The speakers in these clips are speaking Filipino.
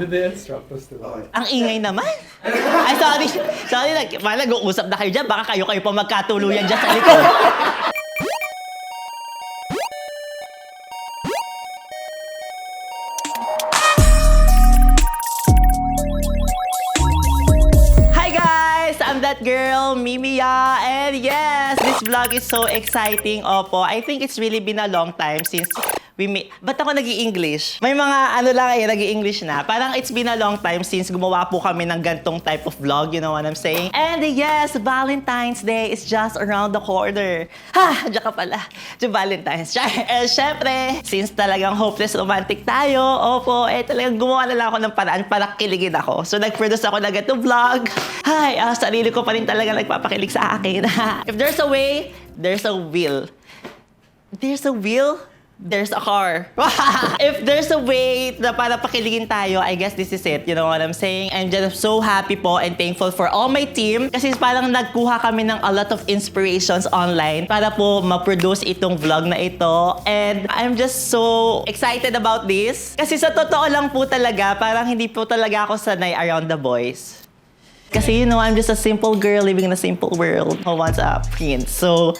The instructors to Ang ingay naman. Ay, sorry, nag-uusap na kayo dyan. Baka kayo pa magkatuluyan dyan sa likod. Hi guys! I'm that girl, Mimiya. And yes, this vlog is so exciting. Opo, I think it's really been a long time since ba't ako nag-i-English? May mga nag-i-English na. Parang it's been a long time since gumawa po kami ng gantong type of vlog, you know what I'm saying? And yes, Valentine's Day is just around the corner. Ha! Diyan ka pala. Diyan Valentine's. And syempre, since talagang hopeless romantic tayo, opo, talagang gumawa na lang ako ng paraan para kiligin ako. So nag-produce ako ng gantong vlog. Ay, sarili ko pa rin talaga nagpapakilig sa akin. If there's a way, there's a will. There's a will? There's a car. If there's a way na para pakiligin tayo, I guess this is it. You know what I'm saying? I'm just so happy po and thankful for all my team kasi parang nagkuha kami ng a lot of inspirations online para po ma-produce itong vlog na ito. And I'm just so excited about this. Kasi sa totoo lang po talaga, parang hindi po talaga ako sanay around the boys. Kasi you know, I'm just a simple girl living in a simple world who wants a prince. So,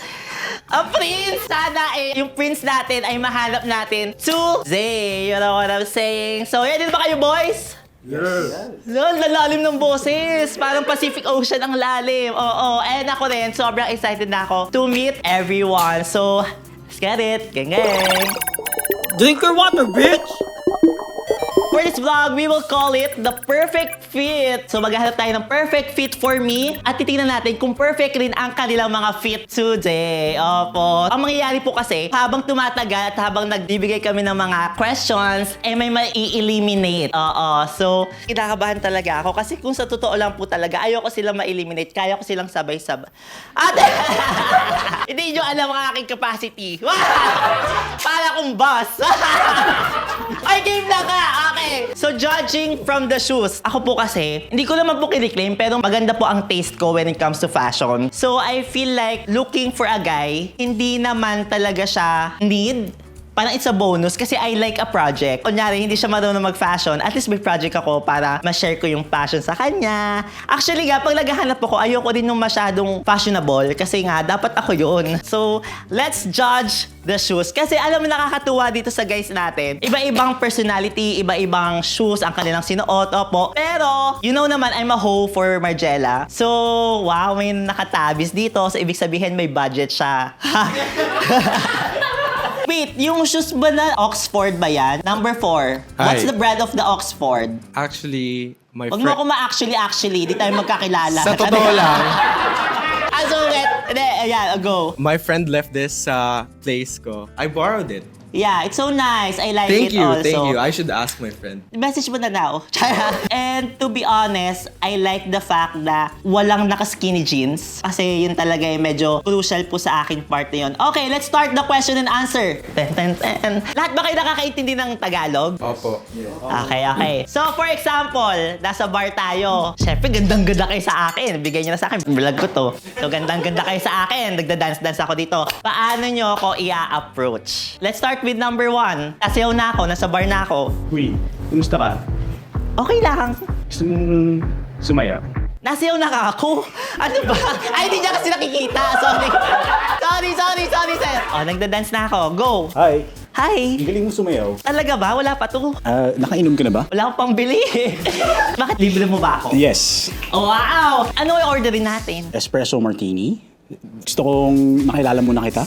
a prince! Sana yung prince natin ay mahanap natin today. You know what I'm saying? So, yan din ba kayo, boys? Yes. Lalalim ng boses. Parang Pacific Ocean ang lalim. Oo. And ako rin, sobrang excited na ako to meet everyone. So, let's get it. Gang gang. Drink your water, bitch! For this vlog, we will call it the perfect fit. So maghahanap tayo ng perfect fit for me at titingnan natin kung perfect rin ang kanilang mga fit today. Opo. Ang mangyayari po kasi, habang tumatagal at habang nagbibigay kami ng mga questions, may mai-eliminate. Oo. So, kinakabahan talaga ako kasi kung sa totoo lang po talaga, ayoko silang ma-eliminate. Kaya ko silang sabay-sabay. Ate! Hindi nyo alam ang aking capacity. Para kong boss. Ay, game na ka! Okay. So, judging from the shoes, ako po kasi, hindi ko naman po kiniklaim, pero maganda po ang taste ko when it comes to fashion. So, I feel like looking for a guy, hindi naman talaga siya need. Parang it's a bonus kasi I like a project. Kunyari, hindi siya marunong mag-fashion. At least may project ako para ma-share ko yung passion sa kanya. Actually nga, pag naghahanap ako, ayoko rin nung masyadong fashionable kasi nga, dapat ako yun. So, let's judge the shoes. Kasi alam mo, nakakatuwa dito sa guys natin. Iba-ibang personality, iba-ibang shoes ang kanilang sinuot. Opo. Pero, you know naman, I'm a hoe for Margiela. So, wow, may nakatabis dito. So, ibig sabihin may budget siya. Wait, yung shoes ba na Oxford ba yan? Number 4. What's Hi. the brand of the Oxford? Actually, my Wag mo ako ma-actually, di tayo magkakilala. Sa totoo lang, Go. my friend left this sa place ko. I borrowed it. Yeah, it's so nice. I like Thank it you, also. thank you. I should ask my friend. Message mo na daw. And to be honest, I like the fact na walang naka-skinny jeans. Kasi yun talaga medyo crucial po sa akin part na yun. Okay, let's start the question and answer. Lahat ba kayo nakakaintindi ng Tagalog? Opo. Okay. So, for example, nasa bar tayo. Siyempre, gandang-ganda kayo sa akin. Bigay niyo na sa akin. Vlog ko to. So, gandang-ganda kayo sa akin. Nagda-dance-dance ako dito. Paano nyo ako i-approach? Let's start with number 1. Kasayaw na ako. Nasa bar na ako. Uy, kumusta ka? Okay lang. Gusto mong sumaya? Nasayaw na ka ako. Ano ba? Ay, hindi niya kasi nakikita. Sorry, sir. Oh, nagda-dance na ako. Go. Hi, Hi. ang galing mo sumayaw. Talaga ba? Wala pa to. Nakainom ka na ba? Wala akong pambili. Bakit libre mo ba ako? Yes. Oh, wow! Ano yung orderin natin? Espresso martini. Gusto kong makilala muna kita.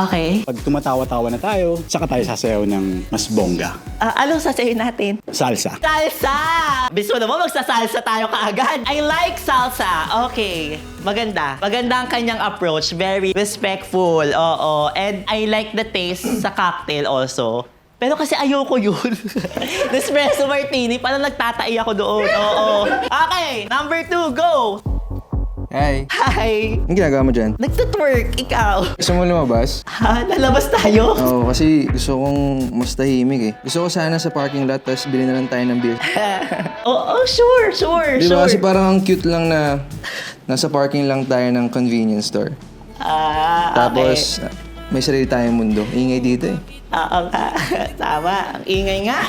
Okay. Pag tumatawa-tawa na tayo, saka tayo sasayaw ng mas bongga. Anong sasayin natin? Salsa. Salsa! Biso naman magsasalsa tayo kaagad. I like salsa. Okay. Maganda. Maganda ang kanyang approach. Very respectful. Oo. And I like the taste sa cocktail also. Pero kasi ayoko yun. Espresso martini, parang nagtatai ako doon. Oo. Okay. Number 2, go! Hi. Hi! Anong ginagawa mo dyan? Nagtutwerk, ikaw. Gusto mo lumabas? Ha? Lalabas tayo? Oo, kasi gusto kong mas tahimik eh. Gusto ko sana sa parking lot, tapos bilhin na lang tayo ng beer. Sure. Di ba? Kasi parang ang cute lang na nasa parking lang tayo ng convenience store. Okay. Tapos, may sarili tayong mundo. Ingay dito eh. Oo nga. Tama. Ang ingay nga.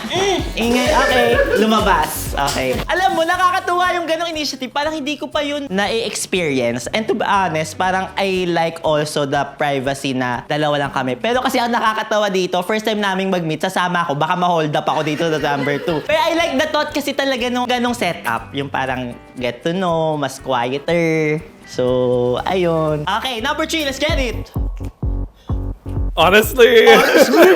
Ingay. Okay. Lumabas. Okay. Alam mo, nakakatuwa yung ganong initiative. Parang hindi ko pa yun na-experience. And to be honest, parang I like also the privacy na dalawa lang kami. Pero kasi ang nakakatawa dito, first time naming mag-meet, sasama ako. Baka ma-hold up ako dito sa number 2. Pero I like the thought kasi talaga nung ganong setup. Yung parang get to know, mas quieter. So, ayun. Okay, number 3, let's get it! Honestly,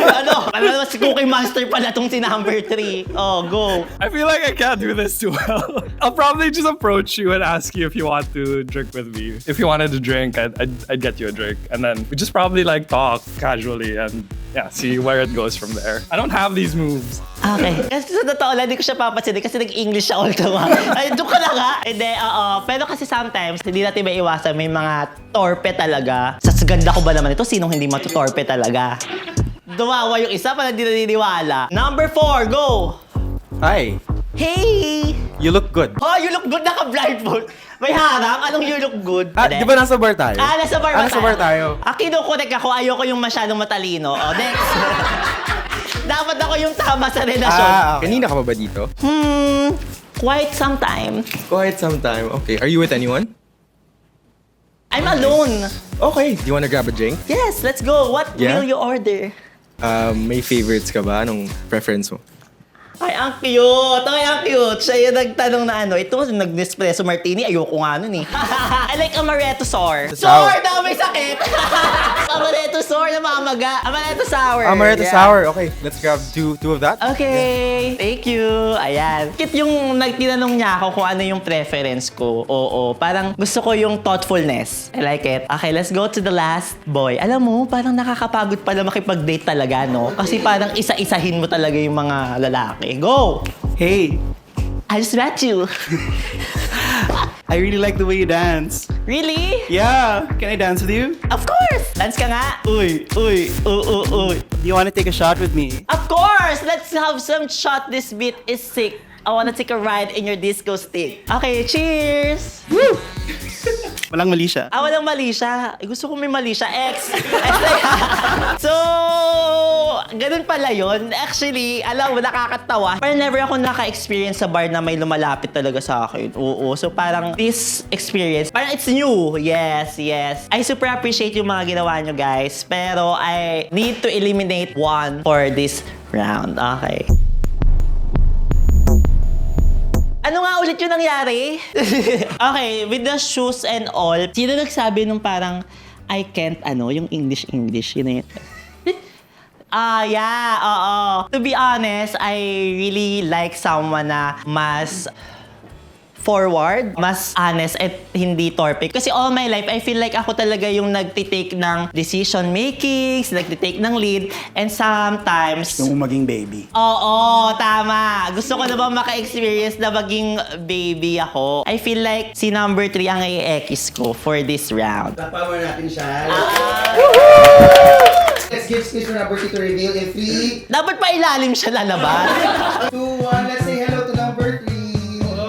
Ano? Parang mas Cookie Monster pala tong si number 3. Oh, go. I feel like I can't do this too well. I'll probably just approach you and ask you if you want to drink with me. If you wanted to drink, I'd get you a drink. And then we just probably like talk casually and yeah, see where it goes from there. I don't have these moves. Okay. Kasi sa totoo lang, hindi ko siya papansinin kasi nag-English siya all the while. Ay, doon ka na nga. Hindi, oo. Pero kasi sometimes, hindi natin maiwasan. May mga torpe talaga. Sa ganda ko ba naman ito? Sinong hindi matutorpe talaga? Dumawa yung isa, parang hindi naniniwala. Number 4, go! Hi. Hey! You look good. Oh, you look good naka-blindfold. May harang? Anong you look good? Di ba nasa bar tayo? Nasa bar ba nasa bar tayo. Kinukunik ako. Ayoko yung masyadong matalino. Oh, next. Dapat ako yung tama sa relasyon. Kanina ka pa ba dito? Quite some time. Quite some time. Okay. Are you with anyone? I'm alone. Okay. Do you wanna grab a drink? Yes, let's go. What Yeah? will you order? May favorites ka ba? Anong preference mo? Ay, ang cute! Ay, ang cute! Siya yung nagtanong na ano, ito, nag-Nespresso Martini, ayoko nga nun eh. I like Amaretto Sour. Sour. Sour daw, may sakit! Amaretto Sour na mamaga. Amaretto Sour. Amaretto Yeah. sour. Okay. Let's grab two of that. Okay, thank you. Ayan. Kit yung nagtinanong niya ako kung ano yung preference ko. Oo, parang gusto ko yung thoughtfulness. I like it. Okay, let's go to the last boy. Alam mo, parang nakakapagod pala makipag-date talaga, no? Kasi parang isa-isahin mo talaga yung mga lalaki. Go! Hey, I just met you. I really like the way you dance. Really? Yeah, can I dance with you? Of course! Dance ka nga. Uy. Do you want to take a shot with me? Of course! Let's have some shot. This beat is sick. I wanna take a ride in your disco stick. Okay, cheers! Woo! Walang mali siya. Walang mali siya. Gusto ko may mali siya. X. So, ganun pala yun. Actually, alam mo, nakakatawa. Pero never ako naka-experience sa bar na may lumalapit talaga sa akin. Oo. So, parang this experience, parang it's new. Yes. I super appreciate yung mga ginawa nyo, guys. Pero I need to eliminate one for this round. Okay. Ano nga ulit yung nangyari? Okay, with the shoes and all, sino nagsabi nung parang, I can't, yung English, yun na yun. Yeah, oo. To be honest, I really like someone na mas forward, mas honest at hindi torpe. Kasi all my life, I feel like ako talaga yung nagtitake ng decision makings, nagtitake ng lead, and sometimes... Yung maging baby. Oo, tama. Gusto ko na ba maka-experience na maging baby ako? I feel like si number 3 ang i-X ko for this round. Power natin siya. Let's give space for number 2 to reveal in 3, Dapat pa ilalim siya lalabas. 2, 1. Let's say hello to number 3.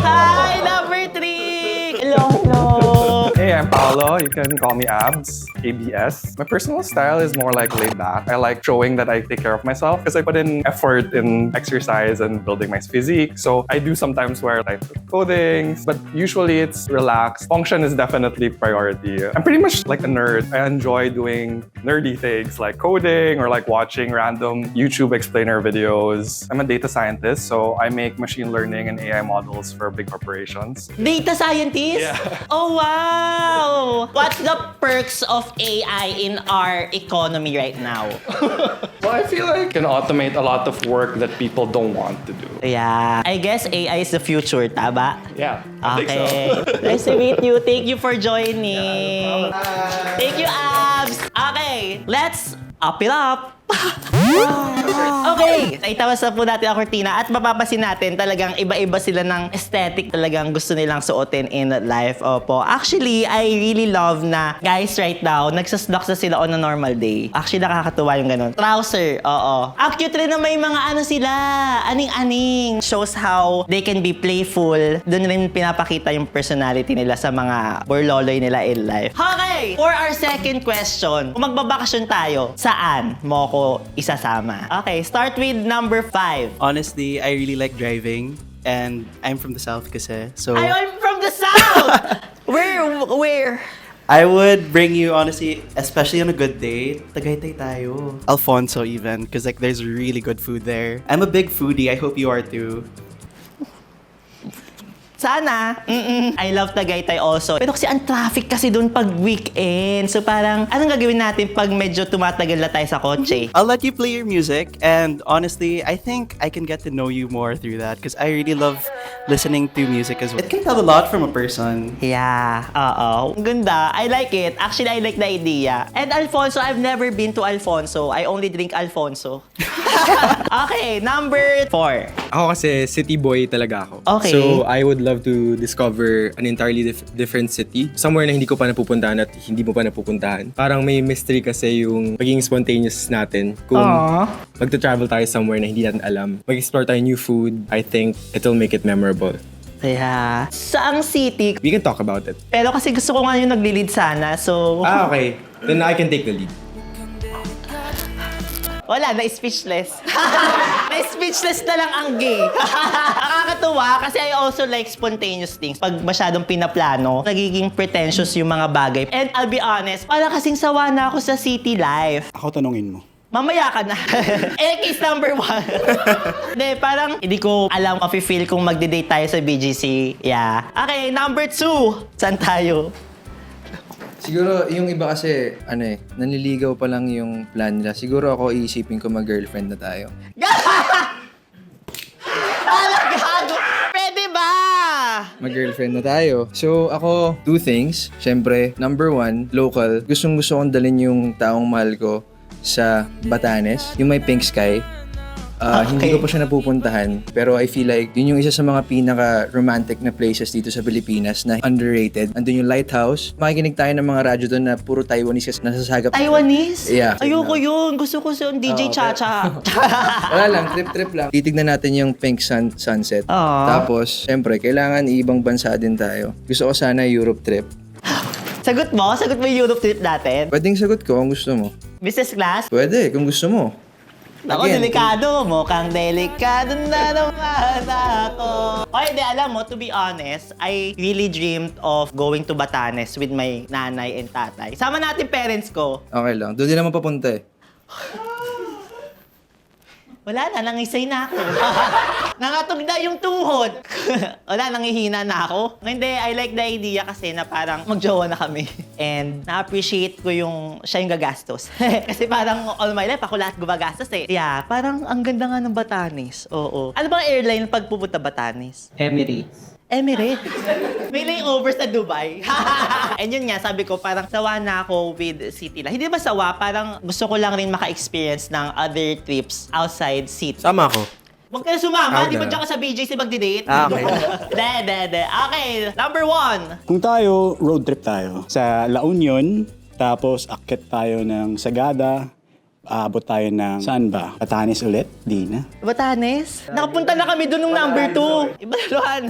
Hi, number 3! Hello. Hey, I'm Paolo. You can call me Abs, ABS. My personal style is more like laid back. I like showing that I take care of myself because I put in effort in exercise and building my physique. So I do sometimes wear tight clothing, but usually it's relaxed. Function is definitely priority. I'm pretty much like a nerd. I enjoy doing nerdy things like coding or like watching random YouTube explainer videos. I'm a data scientist, so I make machine learning and AI models for big corporations. Data scientist? Yeah. Oh, wow! What's the perks of AI in our economy right now? Well, I feel like it can automate a lot of work that people don't want to do. Yeah. I guess AI is the future, tama? Yeah, I think Okay. so. Nice to meet you. Thank you for joining. Thank you, Abs. Okay, let's up it up. Okay, itawas na po natin ang kortina at mapapasin natin talagang iba-iba sila ng aesthetic talagang gusto nilang suotin in life. Opo. Actually, I really love na guys right now, nagsaslocks na sila on a normal day. Actually, nakakatuwa yung ganun. Trouser, oo. Ang cute rin na may mga ano sila, aning-aning. Shows how they can be playful. Doon rin pinapakita yung personality nila sa mga borloloy nila in life. Okay, for our second question, kung magbabakasyon tayo, saan mo ko ko isasama. Okay, start with number 5. Honestly, I really like driving. And I'm from the South kasi. So I'm from the South! Where? I would bring you, honestly, especially on a good day, Tagaytay tayo. Alfonso even, because like there's really good food there. I'm a big foodie. I hope you are too. Sana. I love Tagaytay also. Pero kasi ang traffic kasi doon pag weekend. So parang, anong gagawin natin pag medyo tumatagal na tayo sa kotse? I'll let you play your music, and honestly, I think I can get to know you more through that because I really love listening to music as well. It can tell a lot from a person. Yeah, oo. Ang ganda. I like it. Actually, I like the idea. And Alfonso, I've never been to Alfonso. I only drink Alfonso. Okay, number 4. Ako kasi city boy talaga ako. Okay. So, I would love to discover an entirely different city. Somewhere na hindi ko pa napupuntahan at hindi mo pa napupuntahan. Parang may mystery kasi yung maging spontaneous natin. Kung magta-travel tayo somewhere na hindi natin alam. Mag-explore tayo new food. I think it'll make it memorable. Kaya, saang city? We can talk about it. Pero kasi gusto ko nga yung nagli-lead sana, so... Okay. Then I can take the lead. Wala, na-speechless. Na-speechless na lang ang gay. Nakakatuwa kasi I also like spontaneous things. Pag masyadong pinaplano, nagiging pretentious yung mga bagay. And I'll be honest, parang kasing sawa na ako sa city life. Ako tanungin mo. Mamaya ka na. Case number 1. Hindi, parang hindi ko alam, mafe-feel kung magde-date tayo sa BGC. Yeah. Okay, number 2. Saan tayo? Siguro, yung iba kasi, nanliligaw pa lang yung plan nila. Siguro ako iisipin ko mag-girlfriend na tayo. Gago! Pwede ba? Mag-girlfriend na tayo. So, ako, 2 things. Siyempre, number 1, local. Gustong-gusto kong dalhin yung taong mahal ko sa Batanes, yung may pink sky. Hindi ko pa siya napupuntahan, pero I feel like yun yung isa sa mga pinaka-romantic na places dito sa Pilipinas na underrated. Andun yung lighthouse. Makikinig tayo ng mga radyo doon na puro Taiwanese kasi nasasagap. Taiwanese? Yeah. Ayoko yun. Gusto ko yung DJ Chacha. Wala lang, trip lang. Titignan natin yung pink sunset. Tapos, syempre, kailangan ibang bansa din tayo. Gusto ko sana Europe trip. Sagot mo? Sagot mo yung Europe trip natin? Pwedeng sagot ko kung gusto mo. Business class? Pwede, kung gusto mo. Ako, delikado. Mukhang delikado na naman ako. Okay, di, alam mo, to be honest, I really dreamed of going to Batanes with my nanay and tatay. Sama natin parents ko. Okay lang. Doon din naman papunta eh. Wala na, nangisay na ako. Nangatog na yung tuhod. Wala, nangihina na ako. Hindi, I like the idea kasi na parang magjowa na kami. And na-appreciate ko yung siya yung gagastos. Kasi parang all my life, ako lahat gumagastos eh. Yeah, parang ang ganda nga ng Batanes. Oo. Ano bang airline pag pupunta Batanes? Emirates. May layover sa Dubai. And yun nga, sabi ko, parang sawa na ako with city life. Hindi ba sawa? Parang gusto ko lang rin maka-experience ng other trips outside city. Sama ako. Huwag ka na sumama, Okay. di ba dyan ka sa BJC magdi-date? Okay. De. Okay, number 1. Kung tayo, road trip tayo. Sa La Union, tapos akit tayo ng Sagada, aabot tayo ng saan ba? Batanes ulit? Di na. Batanes? Nakapunta na kami doon ng number 2. Ibaluhan.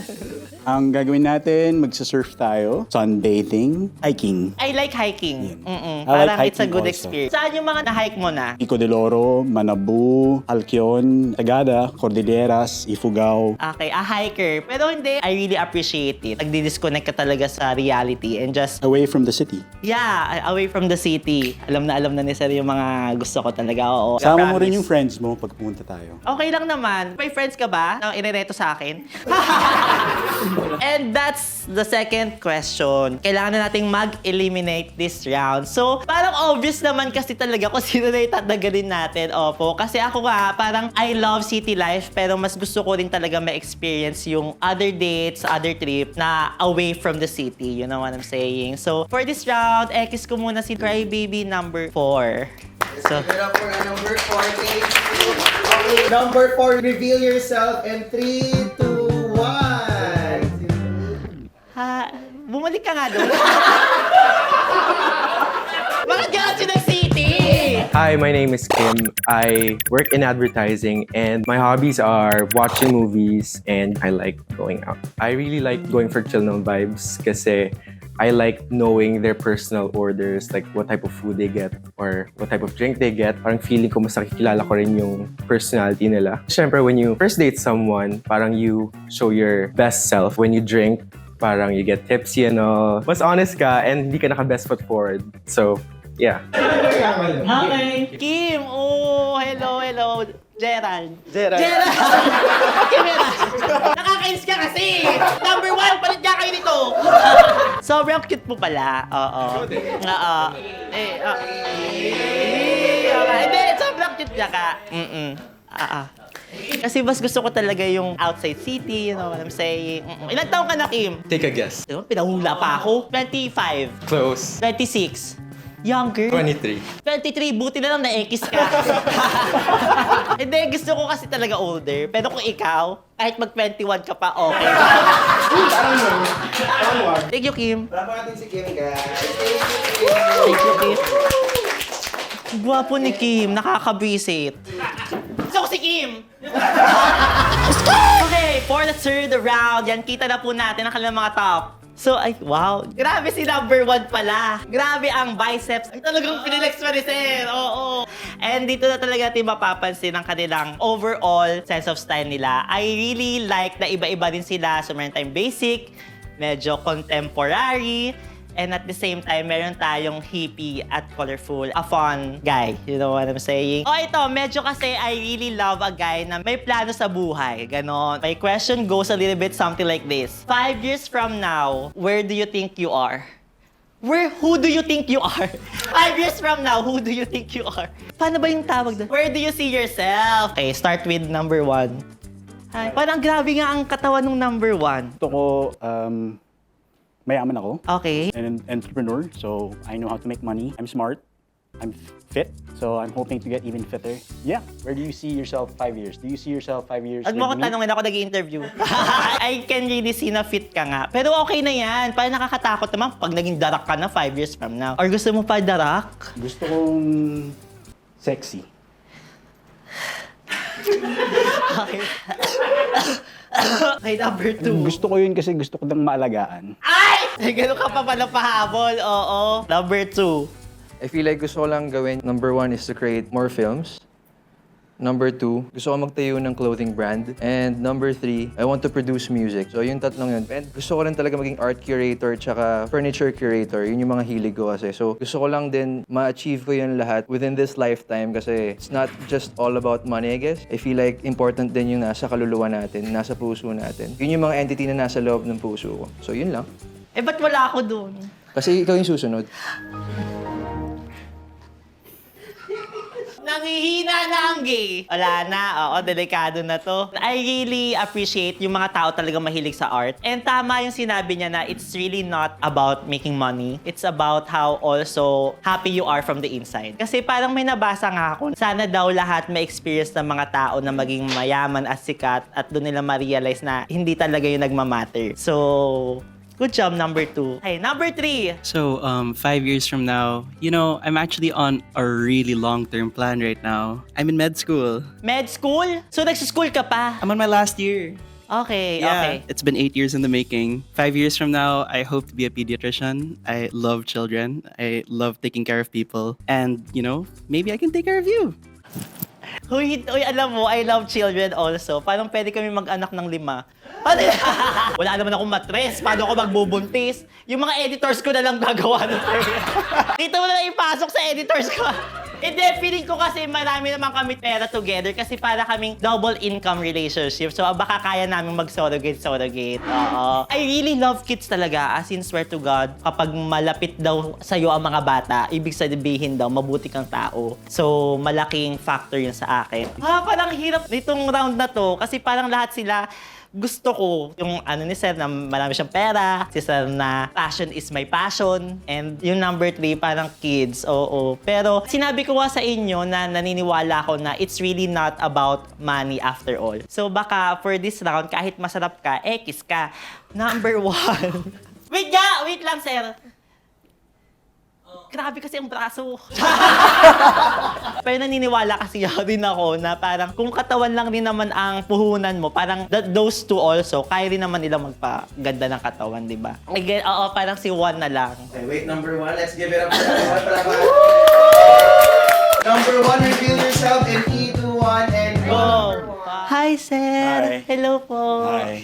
Ang gagawin natin, magsasurf tayo, sunbathing, hiking. I like hiking. I like Parang it's a hiking good also. experience. Saan yung mga na-hike mo na? Pico de Loro, Manabu, Alquion, Sagada, Cordilleras, Ifugao. Okay, a hiker. Pero hindi, I really appreciate it. Nagdi-disconnect ka talaga sa reality and just, Away from the city. yeah, away from the city. Alam na ni Sir yung mga gusto ko talaga. Oo. Sama mo Promise. rin yung friends mo pag pumunta tayo. Okay lang naman. May friends ka ba na inireto sa akin? And that's the second question. Kailangan na nating mag-eliminate this round. So, parang obvious naman kasi talaga kung sino na itatagalin natin. Opo. Kasi ako nga, parang I love city life pero mas gusto ko rin talaga ma-experience yung other dates, other trip na away from the city. You know what I'm saying? So, for this round, X ko muna si Crybaby number 4. So, Pero for number 4, thank you. Okay, number 4, reveal yourself in 3, 2, 1. Bumalik ka nga doon. Bakit ka kasi ng city? Hi, my name is Kim. I work in advertising and my hobbies are watching movies and I like going out. I really like going for chill vibes kasi I like knowing their personal orders, like what type of food they get or what type of drink they get. Parang feeling ko mas nakikilala ko rin yung personality nila. Siyempre, when you first date someone, parang you show your best self. When you drink, parang you get tipsy and all. Mas honest ka and hindi ka naka-best foot forward. So, yeah. Okay. Kim, oh, hello. Gerald. Kim, nakakainis ka kasi. Number 1, palit ka kayo nito. Sobrang cute mo pala. Oo. Hindi, sobrang cute niya ka. Kasi mas gusto ko talaga yung outside city, you know what I'm saying? Ilang taong ka na, Kim? Take a guess. Diba, pinahula pa ako. 25. Close. 26. Younger. 23. 23, buti na lang na-X ka. Hindi, gusto ko kasi talaga older. Pero kung ikaw, kahit mag-21 ka pa, okay. Thank you, Kim. Tama natin si Kim, guys. Thank you, Kim. Gwapo ni Kim, nakakabisit. Gusto ko si Kim! Okay, for the third round, yan, kita na po natin ang kanilang mga top. So, ay, wow. Grabe si number 1 pala. Grabe ang biceps. Ang talagang pinilex pa ni Sir. Oo. And dito na talaga natin mapapansin ang kanilang overall sense of style nila. I really like na iba-iba din sila. So, meron tayong basic, medyo contemporary, and at the same time, meron tayong hippie at colorful, a fun guy. You know what I'm saying? Oh, ito, medyo kasi I really love a guy na may plano sa buhay. Ganon. My question goes a little bit something like this. 5 years from now, where do you think you are? Who do you think you are? 5 years from now, who do you think you are? Paano ba yung tawag doon? Where do you see yourself? Okay, start with number 1. Ay, parang grabe nga ang katawan ng number 1. Gusto ko, mayaman ako. Okay. And an entrepreneur, so I know how to make money. I'm smart. I'm fit, so I'm hoping to get even fitter. Yeah. Where do you see yourself 5 years? Do you see yourself 5 years? At mo ako tanongin ako nag-i-interview. I can really see na fit ka nga. Pero okay na yan. Parang nakakatakot naman pag naging darak ka na 5 years from now. Or gusto mo pa darak? Gusto kong sexy. Okay. Okay, number 2. Gusto ko yun kasi gusto ko nang maalagaan. Ay! Ganun ka pa pala pahabol. Oo. Number 2. I feel like gusto ko lang gawin, number 1 is to create more films. Number 2, gusto ko magtayo ng clothing brand. And number 3, I want to produce music. So yung tatlong yun. And gusto ko rin talaga maging art curator tsaka furniture curator. Yun yung mga hilig ko kasi. So gusto ko lang din ma-achieve ko yun lahat within this lifetime kasi it's not just all about money, I guess. I feel like important din yung nasa kaluluwa natin, nasa puso natin. Yun yung mga entity na nasa loob ng puso ko. So yun lang. Eh, ba't wala ako dun? Kasi ikaw yung susunod. Nangihina na ang gay. Wala na. Oo, delikado na to. I really appreciate yung mga tao talaga mahilig sa art. And tama yung sinabi niya na it's really not about making money. It's about how also happy you are from the inside. Kasi parang may nabasa nga ako, sana daw lahat ma-experience ng mga tao na maging mayaman at sikat at doon nila ma-realize na hindi talaga yung nagmamatter. So, good job, number 2. Hey, number 3. So, 5 years from now, you know, I'm actually on a really long-term plan right now. I'm in med school. Med school? So, nagsuschool ka pa? I'm on my last year. Okay, Yeah, okay. it's been 8 years in the making. 5 years from now, I hope to be a pediatrician. I love children. I love taking care of people. And, you know, maybe I can take care of you. Uy, alam mo, I love children also. Parang pwede kami mag-anak ng 5. Ano yan? Wala naman akong matres. Paano ako magbubuntis? Yung mga editors ko na lang gagawa ng dito mo na lang ipasok sa editors ko. Hindi, feeling ko kasi marami naman kami pera together kasi para kaming double income relationship. So, baka kaya namin mag-surrogate. Oo. I really love kids talaga. As in, swear to God, kapag malapit daw sa'yo ang mga bata, ibig sabihin daw, mabuti kang tao. So, malaking factor yun sa akin. Parang hirap nitong round na to kasi parang lahat sila gusto ko yung ano ni Sir na marami siyang pera, si Sir na passion is my passion, and yung number 3 parang kids, oo. Pero sinabi ko nga sa inyo na naniniwala ako na it's really not about money after all. So baka for this round, kahit masarap ka, X ka. Number 1. Wait lang, Sir. Grabe kasi ang braso. Pero naniniwala kasi din ako na parang kung katawan lang din naman ang puhunan mo, parang those two also, kaya rin naman nila magpaganda ng katawan, di ba? Oo, parang si Juan na lang. Okay, wait, number 1. Let's give it up for everyone. Number 1, reveal yourself in 3, 2, 1, and go. Hi, sir. Hi. Hello po. Hi.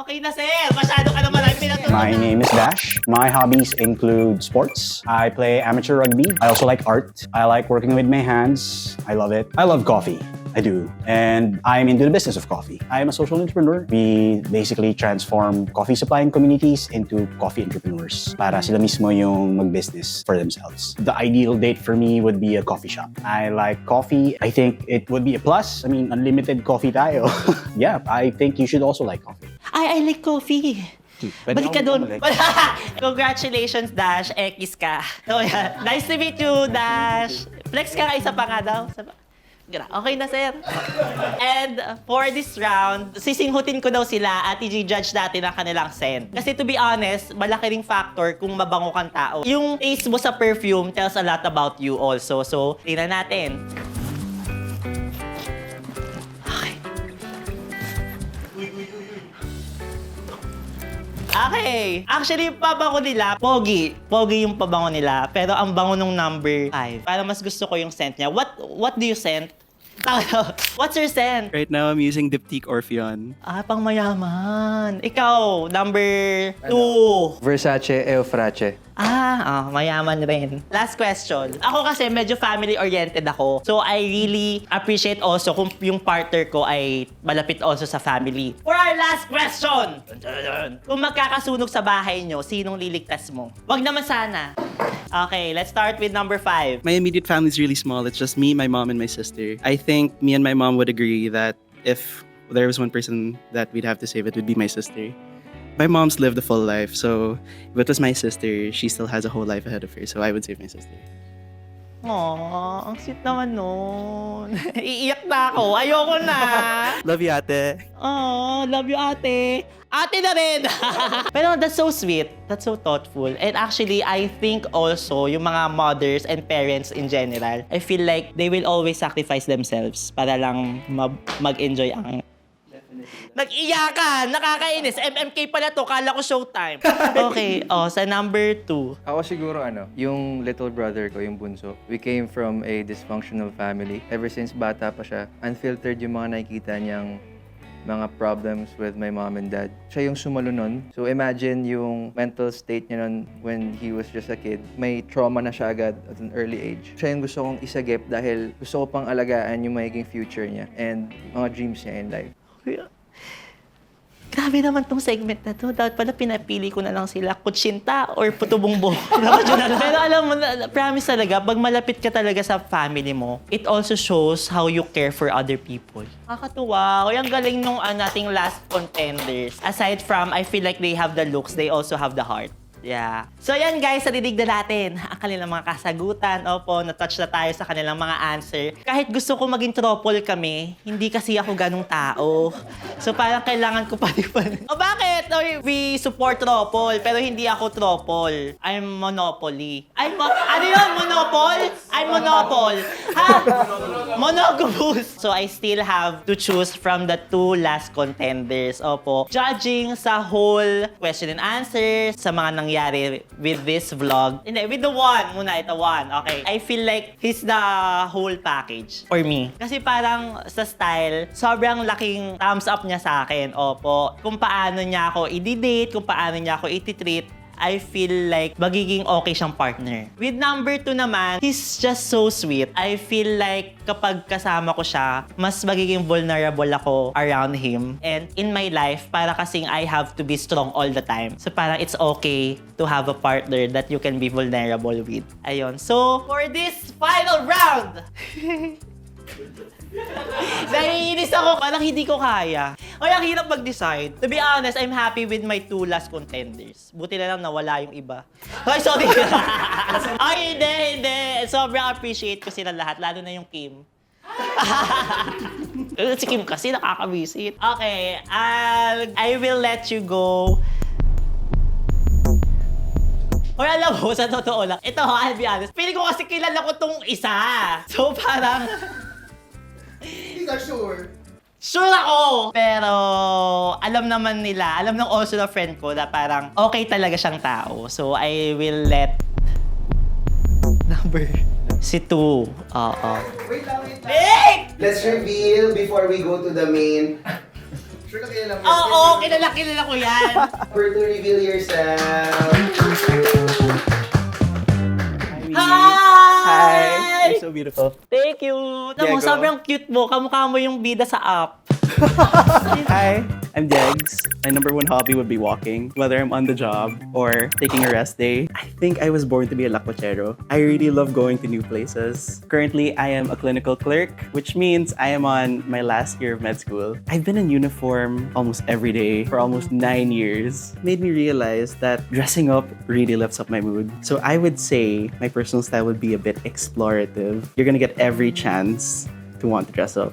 Okay na, sir. Masyado ka na marami pinatulog. My name is Dash. My hobbies include sports. I play amateur rugby. I also like art. I like working with my hands. I love it. I love coffee. I do. And I'm into the business of coffee. I'm a social entrepreneur. We basically transform coffee supplying communities into coffee entrepreneurs para sila mismo yung mag-business for themselves. The ideal date for me would be a coffee shop. I like coffee. I think it would be a plus. I mean, unlimited coffee tayo. Yeah, I think you should also like coffee. I like coffee. Pwede Balik ka ako doon. bumalik. Congratulations, Dash. Ekis ka. So, yeah. Nice to meet you, Dash. Flex ka nga, isa pa nga daw. Okay na, sir. And for this round, sisinghutin ko daw sila at i-judge natin ang kanilang scent. Kasi to be honest, malaki ring factor kung mabango kang tao. Yung taste mo sa perfume tells a lot about you also. So, tingnan natin. Okay. Actually, yung pabango nila, pogi. Pogi yung pabango nila. Pero ang bango nung number 5. Para mas gusto ko yung scent niya. What do you scent? What's your scent? Right now, I'm using Diptyque Orpheon. Pang mayaman. Ikaw, number 2. Versace Eufrace. Mayaman rin. Last question. Ako kasi medyo family-oriented ako. So, I really appreciate also kung yung partner ko ay malapit also sa family. For our last question! Kung magkakasunog sa bahay nyo, sinong liligtas mo? Wag naman sana. Okay, let's start with number 5. My immediate family is really small. It's just me, my mom, and my sister. I think me and my mom would agree that if there was one person that we'd have to save, it would be my sister. My mom's lived a full life, so if it was my sister, she still has a whole life ahead of her, so I would save my sister. Aww, ang sweet naman nun. Iiyak na ako. Ayoko na. Love you, ate. Oh, love you, ate. Ate na rin. Pero that's so sweet. That's so thoughtful. And actually, I think also, yung mga mothers and parents in general, I feel like they will always sacrifice themselves para lang mag-enjoy ang... Nag-iyakan! Nakakainis! MMK pala to. Kala ko showtime. Okay. Sa number 2. Ako siguro yung little brother ko, yung bunso. We came from a dysfunctional family. Ever since bata pa siya, unfiltered yung mga nakikita niyang mga problems with my mom and dad. Siya yung sumalo nun. So imagine yung mental state niya nun when he was just a kid. May trauma na siya agad at an early age. Siya yung gusto kong isagip dahil gusto ko pang alagaan yung magiging future niya and mga dreams niya in life. Grabe naman tong segment na to. Dapat pala pinapili ko na lang sila kutsinta or putubongbo. Pero alam mo, promise talaga, pag malapit ka talaga sa family mo, it also shows how you care for other people. Nakakatuwa. Ang galing nung nating last contenders. Aside from, I feel like they have the looks, they also have the heart. Yeah. So yan guys, nadidig na natin ang kanilang mga kasagutan. Opo, na-touch na tayo sa kanilang mga answer. Kahit gusto ko maging tropol kami, hindi kasi ako ganong tao. So parang kailangan ko pa rin bakit? We support tropol, pero hindi ako tropol. I'm monopoly. Ano yun? Monopol? I'm monopol. Ha? Monogamous. So I still have to choose from the 2 last contenders. Opo. Judging sa whole question and answer, sa mga nangyari with this vlog. Hindi, with the one muna, ito one. Okay. I feel like he's the whole package for me. Kasi parang sa style, sobrang laking thumbs up niya sa akin. Opo. Kung paano niya ako i-date, kung paano niya ako i-treat, I feel like magiging okay siyang partner. With number 2 naman, he's just so sweet. I feel like kapag kasama ko siya, mas magiging vulnerable ako around him. And in my life, para kasing I have to be strong all the time. So parang it's okay to have a partner that you can be vulnerable with. Ayun. So, for this final round, naiinis ako. Parang hindi ko kaya. Ang hirap mag-decide. To be honest, I'm happy with my 2 last contenders. Buti na lang nawala yung iba. Ay, sorry. Ay, hindi. Sobrang appreciate ko sila lahat, lalo na yung Kim. Si Kim kasi nakaka-visit. Okay, I will let you go. Or alam mo, sa totoo lang, ito ha, I'll be honest, feeling ko kasi kilala ko tong isa. So parang, Hindi ka sure. sure ako! Pero alam naman nila, alam ng also na friend ko na parang okay talaga siyang tao. So I will let number si 2. Oo. Wait lang, wait lang. Wait! Let's reveal before we go to the main. Sure na kilala mo. Oo, kilala ko yan. Number 2, reveal yourself. Hi! You're so beautiful. Thank you. Alam mo, Diego. sobrang cute mo. Kamukha mo yung bida sa app. Hi, I'm Degs. My number one hobby would be walking, whether I'm on the job or taking a rest day. I think I was born to be a lakwachero. I really love going to new places. Currently, I am a clinical clerk, which means I am on my last year of med school. I've been in uniform almost every day for almost 9 years. Made me realize that dressing up really lifts up my mood. So I would say my personal style would be a bit explorative. You're gonna get every chance to want to dress up.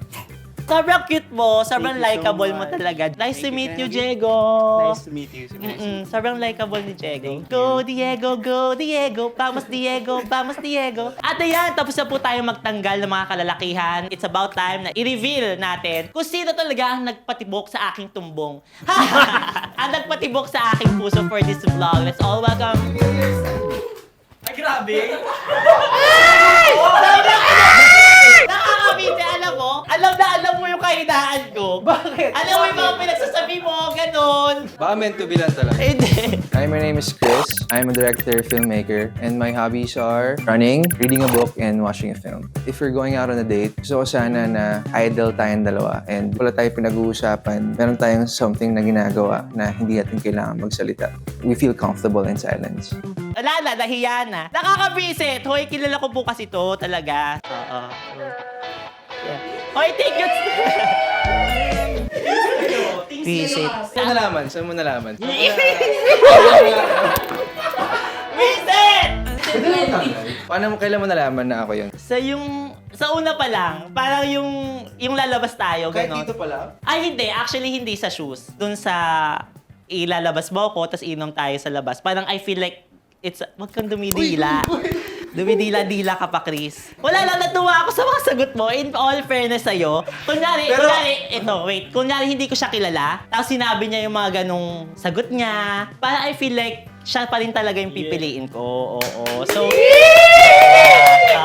Sobrang cute mo. Sobrang Thank you so likable mo much. talaga. Nice to meet you, Candy. Diego. Nice to meet you. Sobrang likable ni Diego. Thank Go, Diego, go, Diego. Vamos, Diego, vamos, Diego. At ayan, tapos na po tayo magtanggal ng mga kalalakihan. It's about time na i-reveal natin kung sino talaga ang nagpatibok sa aking tumbong. Ang nagpatibok sa aking puso for this vlog. Let's all welcome... Ay, grabe! Ay! Nakakabite, alam mo? Alam mo yung kahinaan ko. Bakit? Alam mo yung mga pinagsasabi mo, ganun. Baka meant to be lang talaga. Hindi. Hi, my name is Chris. I'm a director, filmmaker, and my hobbies are running, reading a book, and watching a film. If we're going out on a date, gusto ko sana na idle tayong dalawa and wala tayong pinag-uusapan. Meron tayong something na ginagawa na hindi natin kailangan magsalita. We feel comfortable in silence. Wala na, nahiya na. Nakakabisit. Hoy, kilala ko po kasi to talaga. Oo. Yeah. Hoy, thank you. Visit. Saan mo nalaman? Saan mo nalaman? Visit! Kailan mo nalaman na ako yun? Sa una pa lang, parang yung lalabas tayo, gano'n. pa lang? Ay, hindi. Actually, hindi sa shoes. Doon sa ilalabas mo ako, tapos inom tayo sa labas. Parang I feel like wag kang dumidila. Dumidila-dila ka pa, Chris. Wala lang, natuwa ako sa mga sagot mo. In all fairness sa'yo. Kunyari, hindi ko siya kilala. Tapos sinabi niya yung mga ganong sagot niya. Parang I feel like siya pa rin talaga yung pipiliin ko. Oo. So,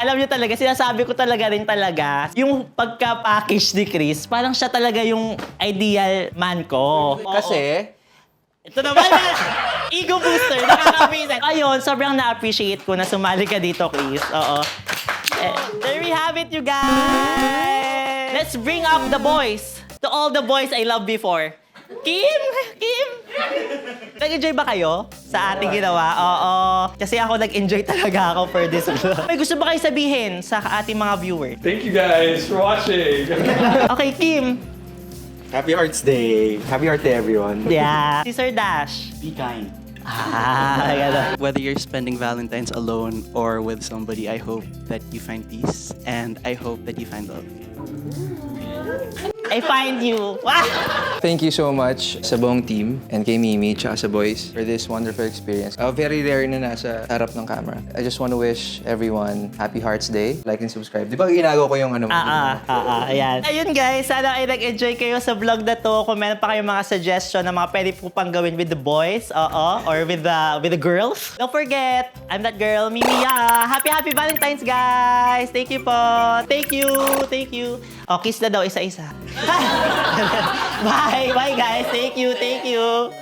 alam niyo talaga, sinasabi ko talaga rin talaga, yung pagka-package ni Chris, parang siya talaga yung ideal man ko. Kasi, Ito naman na, ego booster, nakakabisan. Ayun, sobrang na-appreciate ko na sumali ka dito, Chris. Oo. There we have it, you guys! Let's bring up the boys. To all the boys I loved before. Kim! Nag-enjoy ba kayo sa ating ginawa? Oo. Kasi ako nag-enjoy talaga ako for this vlog. May gusto ba kayo sabihin sa ating mga viewers? Thank you guys for watching. Okay, Kim. Happy Hearts Day! Happy Heart Day, everyone! Yeah. Si Sir Dash. Be kind. Gano'n. Whether you're spending Valentine's alone or with somebody, I hope that you find peace and I hope that you find love. I find you. thank you so much sa buong team and kay Mimi tsaka sa boys for this wonderful experience. Very rare na nasa harap ng camera. I just want to wish everyone Happy Hearts Day. Like and subscribe. Di ba ginagawa ko yung ano mo? Ayan. Ayun guys, sana ay nag-enjoy kayo sa vlog na to. Kung meron pa kayong mga suggestion na mga pwede po pang gawin with the boys, or with the girls. Don't forget, I'm that girl, Mimiya. Happy Valentine's, guys. Thank you po. Thank you. Oh, kiss na daw isa-isa. Bye guys. Thank you.